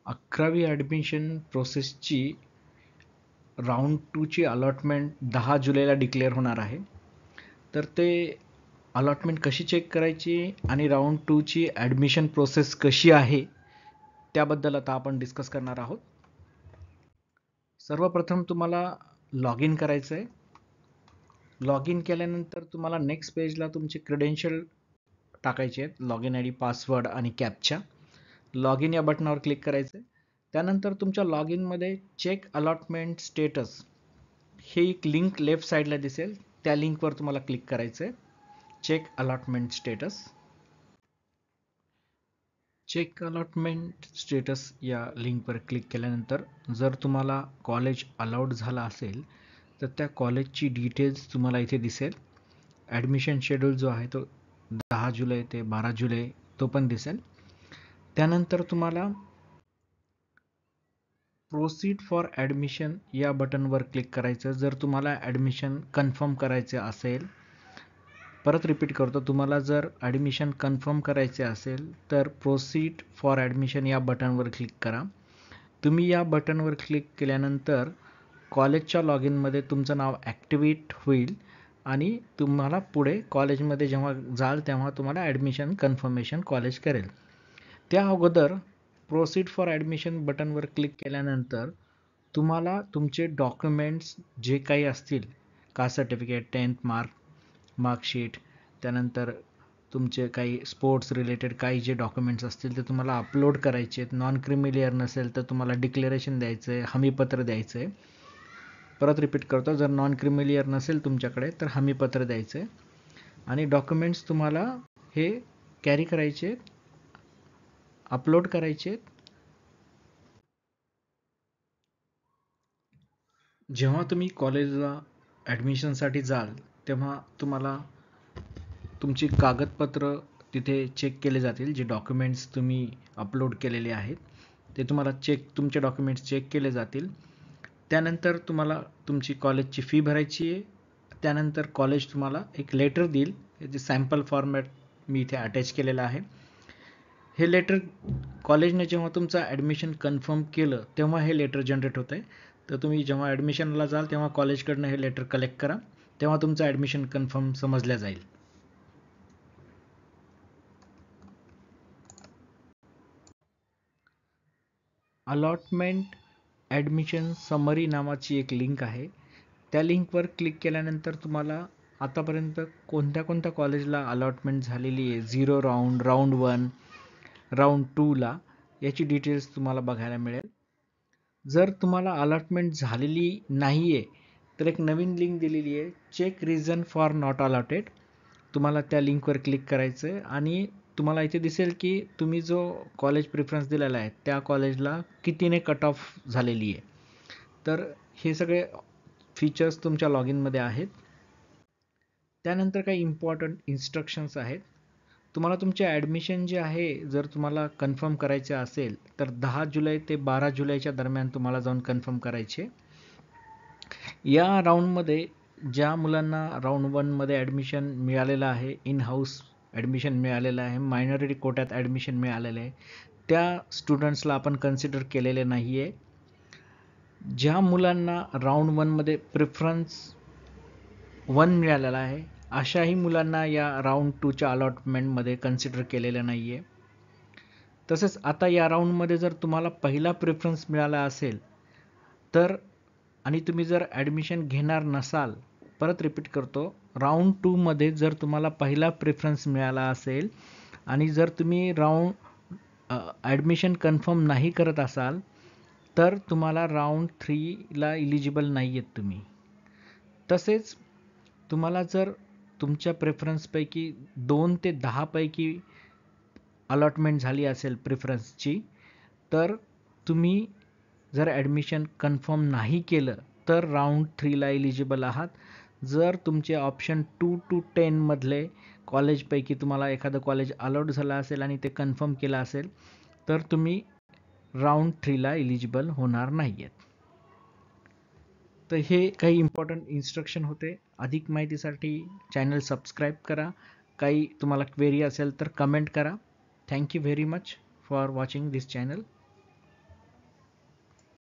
11वी admission प्रोसेसची round 2 ची allotment 10 जुलैला डिक्लेअर होणार आहे. तर ते अलॉटमेंट कशी चेक करायची आणि राऊंड 2 ची ॲडमिशन प्रोसेस कशी आहे त्याबद्दल आता आपण डिस्कस करणार आहोत. सर्वप्रथम तुम्हाला लॉग इन करायचं आहे. लॉग इन केल्यानंतर तुम्हाला नेक्स्ट पेजला तुमचे क्रेडेन्शियल टाकायचे आहेत, लॉग इन ID, पासवर्ड आणि कॅप्चा. लॉग इन या बटनावर क्लिक करायचं आहे. त्यानंतर तुमच्या लॉग इनमध्ये चेक अलॉटमेंट स्टेटस हे एक लिंक लेफ्ट साईडला दिसेल, त्या लिंकवर तुम्हाला क्लिक करायचं आहे. Check allotment status. Check allotment status या लिंकवर क्लिक केल्यानंतर जर तुम्हाला कॉलेज अलाउड झाला असेल तर त्या कॉलेजची डिटेल्स तुम्हाला इथे दिसेल. ॲडमिशन शेड्यूल जो आहे तो 10 जुलै ते 12 जुलै तो पण दिसेल. त्यानंतर तुम्हाला प्रोसीड फॉर ॲडमिशन या बटनवर क्लिक करायचं जर तुम्हाला ॲडमिशन कन्फर्म करायचे असेल. परत रिपीट करतो, तुम्हाला जर ॲडमिशन कन्फर्म करायचे असेल तर प्रोसीड फॉर ॲडमिशन या बटनवर क्लिक करा. तुम्ही या बटनवर क्लिक केल्यानंतर कॉलेजच्या लॉग इनमध्ये तुमचं नाव ॲक्टिवेट होईल आणि तुम्हाला पुढे कॉलेजमध्ये जेव्हा जाल तेव्हा तुम्हाला ॲडमिशन कन्फर्मेशन कॉलेज करेल. त्या अगोदर प्रोसीड फॉर ॲडमिशन बटनवर क्लिक केल्यानंतर तुम्हाला तुमचे डॉक्युमेंट्स जे काही असतील, कास्ट सर्टिफिकेट, 10th मार्कशीट, त्यानंतर तुमचे काही स्पोर्ट्स रिलेटेड काही जे डॉक्युमेंट्स असतील ते तुम्हाला अपलोड करायचे आहेत. नॉन क्रिमिलियर नसेल तर तुम्हाला डिक्लेरेशन द्यायचं आहे, हमीपत्र द्यायचं आहे. परत रिपीट करतो, जर नॉन क्रिमिलियर नसेल तुमच्याकडे तर हमीपत्र द्यायचं आहे आणि डॉक्युमेंट्स तुम्हाला हे कॅरी करायचे, अपलोड करायचे. जेव्हा तुम्ही कॉलेजला ॲडमिशनसाठी जाल तेव्हा तुम्हाला तुमची कागदपत्र तिथे चेक केले जातील. जे डॉक्युमेंट्स तुम्ही अपलोड केलेले आहेत ते तुम्हाला तुमचे डॉक्युमेंट्स चेक केले जातील. त्यानंतर तुम्हाला तुमची कॉलेजची फी भरायची आहे. त्यानंतर कॉलेज तुम्हाला एक लेटर देईल, जे सॅम्पल फॉर्मॅट मी इथे अटॅच केलेलं आहे. हे लेटर कॉलेजने जेव्हा तुमचं ॲडमिशन कन्फर्म केलं तेव्हा हे लेटर जनरेट होतं आहे. तर तुम्ही जेव्हा ॲडमिशनला जाल तेव्हा कॉलेजकडनं हे लेटर कलेक्ट करा, तेव्हा तुमचं ॲडमिशन कन्फर्म समजल्या जाईल. अलॉटमेंट ॲडमिशन समरी नावाची एक लिंक आहे. त्या लिंकवर क्लिक केल्यानंतर तुम्हाला आतापर्यंत कोणत्या कोणत्या कॉलेजला अलॉटमेंट झालेली आहे, 0 राऊंड, राऊंड 1, राऊंड 2ला याची डिटेल्स तुम्हाला बघायला मिळेल. जर तुम्हाला अलॉटमेंट झालेली नाही आहे तर एक नवीन लिंक दिलेली आहे, check reason for not allotted. तुम्हाला त्या लिंकवर क्लिक करायचं आहे आणि तुम्हाला इथे दिसेल की तुम्ही जो कॉलेज प्रिफरन्स दिलेला आहे त्या कॉलेजला कितीने कट ऑफ झालेली आहे. तर हे सगळे फीचर्स तुमच्या लॉग इनमध्ये आहेत. त्यानंतर काही इम्पॉर्टंट इन्स्ट्रक्शन्स आहेत. तुम्हाला तुमचे ॲडमिशन जे आहे जर तुम्हाला कन्फर्म करायचे असेल तर 10 जुलै ते 12 जुलैच्या दरम्यान तुम्हाला जाऊन कन्फर्म करायचे. या राऊंडमध्ये ज्या मुलांना राऊंड 1मध्ये ॲडमिशन मिळालेलं आहे, इन हाऊस ॲडमिशन मिळालेलं आहे, मायनॉरिटी कोट्यात ॲडमिशन मिळालेलं आहे, त्या स्टुडंट्सला आपण कन्सिडर केलेले नाही आहे. ज्या मुलांना राऊंड 1मध्ये प्रिफरन्स 1 मिळालेला आहे अशाही मुलांना या राऊंड 2च्या अलॉटमेंटमध्ये कन्सिडर केलेलं नाही आहे. तसेच आता या राऊंडमध्ये जर तुम्हाला पहिला प्रिफरन्स मिळाला असेल तर आणि तुम्ही जर ॲडमिशन घेणार नसाल, परत रिपीट करतो, राऊंड 2मध्ये जर तुम्हाला पहिला प्रिफरन्स मिळाला असेल आणि जर तुम्ही ॲडमिशन कन्फर्म नाही करत असाल तर तुम्हाला राऊंड 3ला इलिजिबल नाही आहेत तुम्ही. तसेच तुम्हाला जर तुमच्या प्रेफरन्सपैकी 2 ते 10 पैकी अलॉटमेंट झाली असेल प्रिफरन्सची तर तुम्ही जर ॲडमिशन कन्फर्म नाही केलं तर राऊंड 3ला इलिजिबल आहात. जर तुमचे ऑप्शन 2 to 10 मधले कॉलेजपैकी तुम्हाला एखादं कॉलेज अलाउड झालं असेल आणि ते कन्फर्म केलं असेल तर तुम्ही राऊंड 3ला इलिजिबल होणार नाही आहेत. तर हे काही इम्पॉर्टंट इन्स्ट्रक्शन होते. अधिक माहितीसाठी चॅनल सबस्क्राईब करा. काही तुम्हाला क्वेरी असेल तर कमेंट करा. Thank you very much for watching this channel.